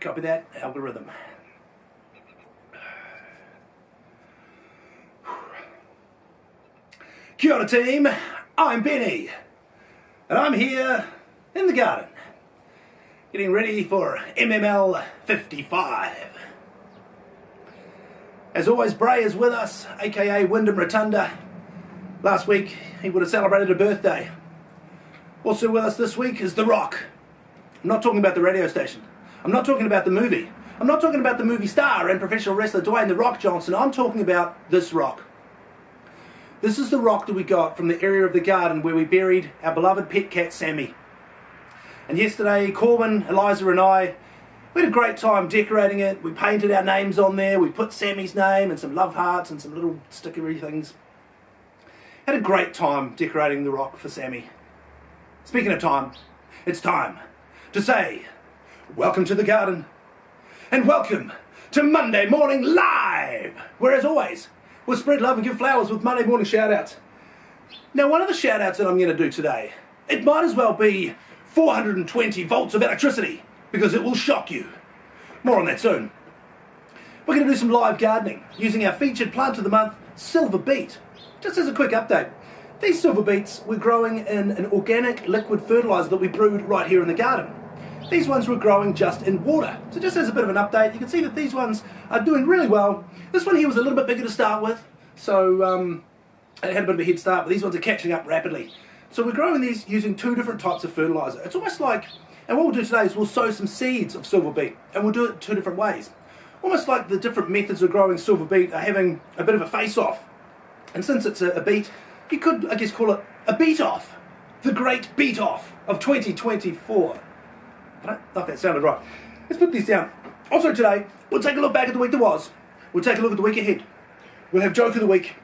Copy that, algorithm. Kia ora team, I'm Benny, and I'm here in the garden, getting ready for MML 55. As always, Bray is with us, aka Wyndham Rotunda. Last week, he would have celebrated a birthday. Also with us this week is The Rock. I'm not talking about the radio station. I'm not talking about the movie. I'm not talking about the movie star and professional wrestler Dwayne The Rock Johnson. I'm talking about this rock. This is the rock that we got from the area of the garden where we buried our beloved pet cat Sammy. And yesterday, Corbin, Eliza and I, we had a great time decorating it. We painted our names on there. We put Sammy's name and some love hearts and some little stickery things. Had a great time decorating the rock for Sammy. Speaking of time, it's time to say, welcome to the garden, and welcome to Monday Morning Live, where as always, we'll spread love and give flowers with Monday morning shout-outs. Now, one of the shout-outs that I'm going to do today, it might as well be 420 volts of electricity, because it will shock you. More on that soon. We're going to do some live gardening, using our featured plant of the month, Silver Beet. Just as a quick update, these silver beets were growing in an organic liquid fertiliser that we brewed right here in the garden. These ones were growing just in water. So just as a bit of an update, you can see that these ones are doing really well. This one here was a little bit bigger to start with, so it had a bit of a head start, but these ones are catching up rapidly. So we're growing these using two different types of fertiliser. It's almost like, and what we'll do today is we'll sow some seeds of silver beet, and we'll do it two different ways. Almost like the different methods of growing silver beet are having a bit of a face-off. And since it's a beet, you could, I guess, call it a beat-off. The great beat-off of 2024. I don't know if that sounded right. Let's put these down. Also today, we'll take a look back at the week that was. We'll take a look at the week ahead. We'll have Joke of the Week.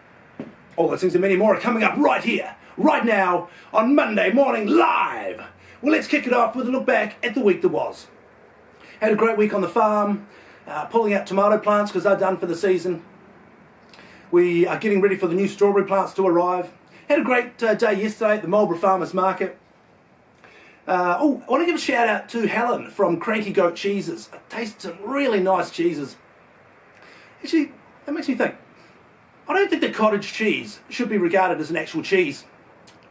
All those things and many more are coming up right here, right now, on Monday Morning Live. Well, let's kick it off with a look back at the week that was. Had a great week on the farm, pulling out tomato plants because they're done for the season. We are getting ready for the new strawberry plants to arrive. Had a great day yesterday at the Marlborough Farmers Market. I want to give a shout out to Helen from Cranky Goat Cheeses. I tasted some really nice cheeses. Actually, that makes me think. I don't think that cottage cheese should be regarded as an actual cheese.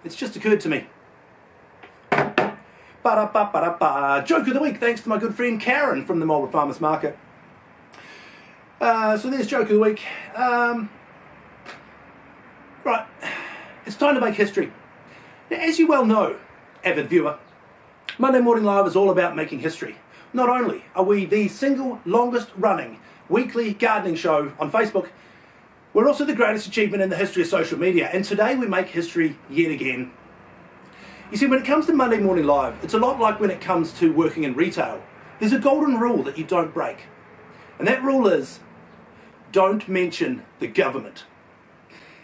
It's just occurred to me. Ba-da-ba-ba-da-ba. Joke of the week, thanks to my good friend Karen from the Marlborough Farmers Market. So there's Joke of the week. Right, it's time to make history. Now, as you well know, avid viewer, Monday Morning Live is all about making history. Not only are we the single longest running weekly gardening show on Facebook, we're also the greatest achievement in the history of social media, and today we make history yet again. You see, when it comes to Monday Morning Live, it's a lot like when it comes to working in retail. There's a golden rule that you don't break, and that rule is, don't mention the government.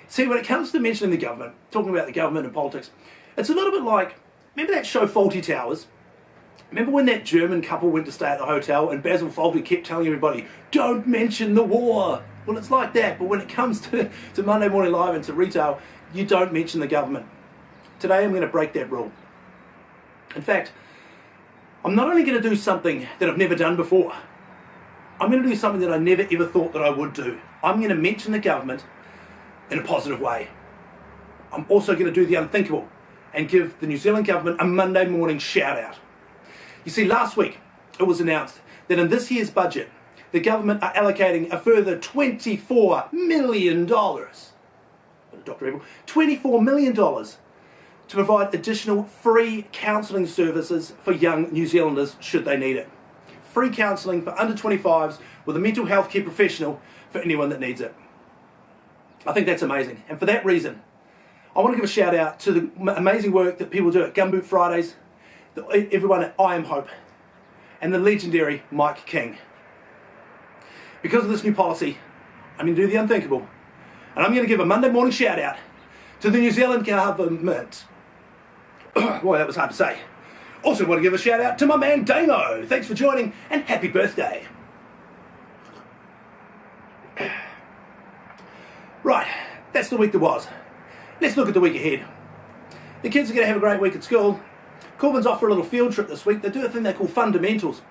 See, when it comes to mentioning the government, talking about the government and politics, it's a little bit like, remember that show Fawlty Towers? Remember when that German couple went to stay at the hotel and Basil Fawlty kept telling everybody, don't mention the war? Well, it's like that, but when it comes to Monday Morning Live and to retail, you don't mention the government. Today I'm going to break that rule. In fact, I'm not only going to do something that I've never done before, I'm going to do something that I never ever thought that I would do. I'm going to mention the government in a positive way. I'm also going to do the unthinkable and give the New Zealand government a Monday morning shout out. You see, last week it was announced that in this year's budget, the government are allocating a further $24 million. Dr. Evil, $24 million to provide additional free counselling services for young New Zealanders should they need it. Free counselling for under 25s with a mental health care professional for anyone that needs it. I think that's amazing, and for that reason, I want to give a shout out to the amazing work that people do at Gumboot Fridays, everyone at I Am Hope, and the legendary Mike King. Because of this new policy, I'm going to do the unthinkable, and I'm going to give a Monday morning shout out to the New Zealand government. Boy, that was hard to say. Also want to give a shout out to my man Damo. Thanks for joining, and happy birthday. Right, that's the week that was. Let's look at the week ahead. The kids are going to have a great week at school. Corbyn's off for a little field trip this week. They do a thing they call fundamentals.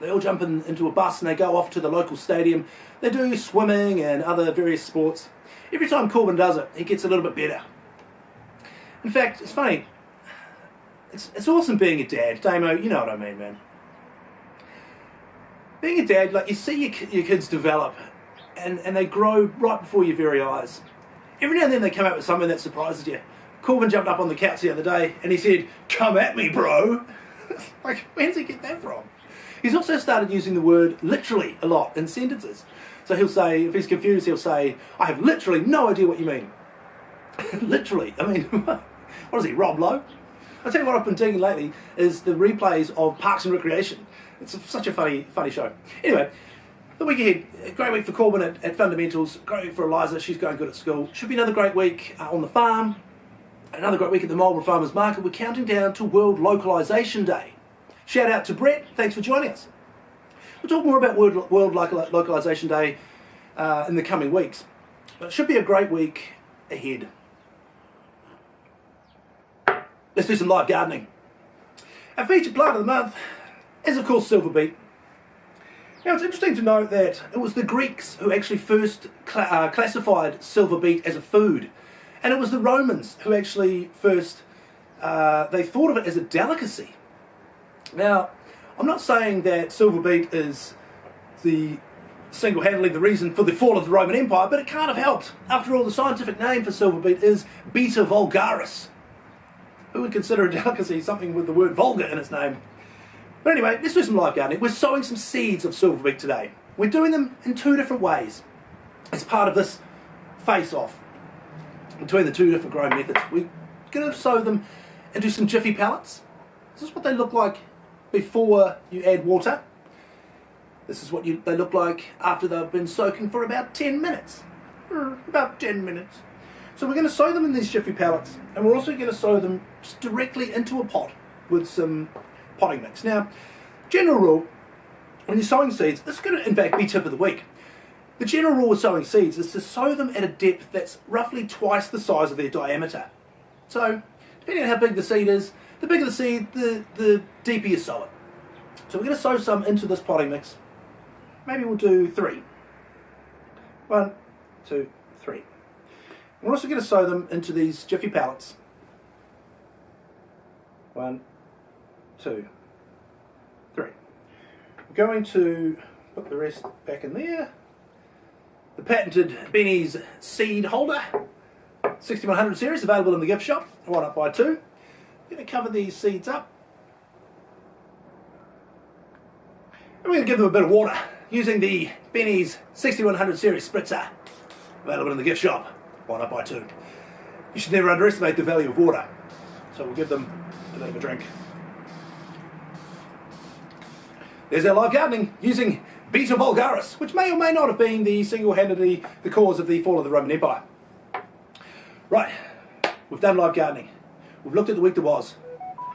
They all jump into a bus and they go off to the local stadium. They do swimming and other various sports. Every time Corbyn does it, he gets a little bit better. In fact, it's funny. It's awesome being a dad. Damo, you know what I mean, man. Being a dad, like, you see your kids develop and they grow right before your very eyes. Every now and then they come out with something that surprises you. Corbyn jumped up on the couch the other day and he said, "Come at me, bro." Like, where does he get that from? He's also started using the word literally a lot in sentences. So he'll say, if he's confused, he'll say, "I have literally no idea what you mean." Literally. I mean, what is he, Rob Lowe? I'll tell you what I've been digging lately is the replays of Parks and Recreation. It's such a funny show. Anyway, the week ahead, a great week for Corbyn at fundamentals, great week for Eliza, she's going good at school. Should be another great week on the farm, another great week at the Marlborough Farmers Market. We're counting down to World Localisation Day. Shout out to Brett, thanks for joining us. We'll talk more about World Localisation Day in the coming weeks, but it should be a great week ahead. Let's do some live gardening. Our featured plant of the month is, of course, silver beet. Now, it's interesting to note that it was the Greeks who actually first classified silver beet as a food. And it was the Romans who actually first, they thought of it as a delicacy. Now, I'm not saying that silver beet is single-handedly the reason for the fall of the Roman Empire, but it can't have helped. After all, the scientific name for silver beet is Beta vulgaris. Who would consider a delicacy something with the word vulgar in its name? But anyway, let's do some live gardening. We're sowing some seeds of silver beet today. We're doing them in two different ways as part of this face-off between the two different growing methods. We're going to sow them into some jiffy pellets. This is what they look like before you add water. This is what they look like after they've been soaking for about 10 minutes. About 10 minutes. So we're going to sow them in these jiffy pellets, and we're also going to sow them just directly into a pot with some potting mix. Now, general rule, when you're sowing seeds, this is going to in fact be tip of the week. The general rule with sowing seeds is to sow them at a depth that's roughly twice the size of their diameter. So, depending on how big the seed is, the bigger the seed, the deeper you sow it. So we're going to sow some into this potting mix. Maybe we'll do 3. 1, 2, 3. We're also going to sow them into these jiffy pellets. 1, 2, 3. We're going to put the rest back in there. The patented Benny's seed holder, 6100 series, available in the gift shop. 1 up by 2. I'm going to cover these seeds up. And we're going to give them a bit of water using the Benny's 6100 series spritzer, available in the gift shop. 1 up by 2. You should never underestimate the value of water. So we'll give them a bit of a drink. There's our live gardening using Beta vulgaris, which may or may not have been single-handedly the cause of the fall of the Roman Empire. Right, we've done live gardening. We've looked at the week that was.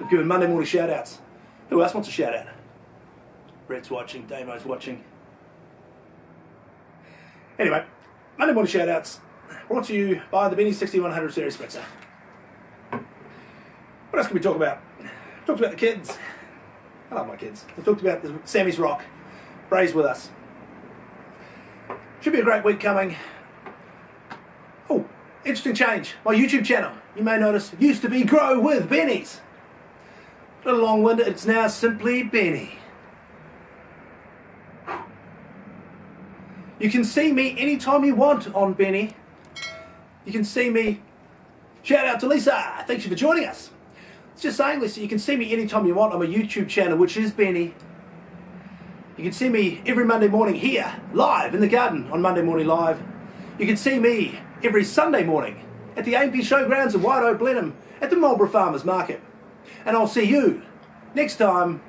We've given Monday morning shout-outs. Who else wants a shout-out? Brett's watching, Damo's watching. Anyway, Monday morning shout-outs brought to you by the Benny 6100 series spritzer. What else can we talk about? We talked about the kids. I love my kids. We talked about Sammy's Rock. Bray's with us. Should be a great week coming. Oh, interesting change. My YouTube channel, you may notice, used to be Grow with Benny's. A little long-winded, it's now simply Benny. You can see me anytime you want on Benny. You can see me. Shout out to Lisa. Thank you for joining us. It's just saying, Lisa, you can see me anytime you want on my YouTube channel, which is Benny. You can see me every Monday morning here, live in the garden on Monday Morning Live. You can see me every Sunday morning at the AMP Showgrounds in White Oak, Blenheim, at the Marlborough Farmers Market. And I'll see you next time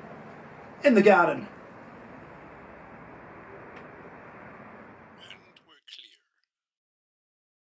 in the garden.